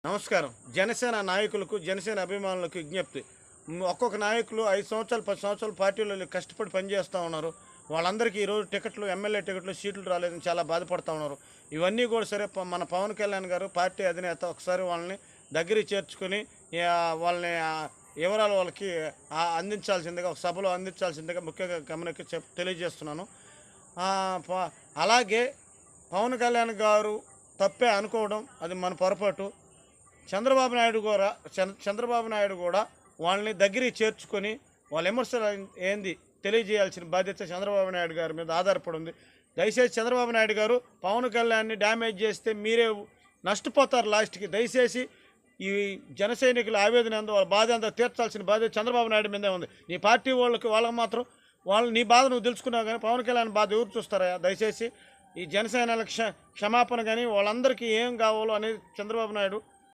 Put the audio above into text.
నమస్కారం. జనసేన నాయకులకు, జనసేన అభిమానులకు విజ్ఞప్తి. ఒక్కొక్క నాయకులు 5 సంవత్సరాలు, 10 సంవత్సరాలు పార్టీలో కష్టపడి పనిచేస్తూ ఉన్నారు. వాళ్ళందరికీ ఈరోజు టికెట్లు, ఎమ్మెల్యే టికెట్లు, సీట్లు రాలేదని చాలా బాధపడుతూ ఉన్నారు. ఇవన్నీ కూడా సరే మన పవన్ కళ్యాణ్ గారు పార్టీ అధినేత ఒకసారి వాళ్ళని దగ్గరికి చేర్చుకొని వాళ్ళని వివరాలు వాళ్ళకి అందించాల్సిందిగా, ఒక సభలో అందించాల్సిందిగా ముఖ్యంగా తెలియజేస్తున్నాను. అలాగే పవన్ కళ్యాణ్ గారు తప్పే అనుకోవడం అది మన పొరపాటు. చంద్రబాబు నాయుడు కూడా వాళ్ళని దగ్గరికి చేర్చుకొని వాళ్ళ విమర్శలు ఏంది తెలియజేయాల్సిన బాధ్యత చంద్రబాబు నాయుడు గారి మీద ఆధారపడి ఉంది. దయచేసి చంద్రబాబు నాయుడు గారు పవన్ కళ్యాణ్ని డ్యామేజ్ చేస్తే మీరే నష్టపోతారు లాస్ట్కి. దయచేసి ఈ జన సైనికుల ఆవేదన ఎంతో, వాళ్ళ బాధ ఎంతో తీర్చాల్సిన బాధ్యత చంద్రబాబు నాయుడు మీదే ఉంది. నీ పార్టీ వాళ్ళకి మాత్రం నీ బాధ నువ్వు తెలుసుకున్నావు, కానీ పవన్ కళ్యాణ్ బాధ ఎవరు చూస్తారా? దయచేసి ఈ జనసేనల క్షమాపణ కానీ వాళ్ళందరికీ ఏం కావాలో అనేది చంద్రబాబు నాయుడు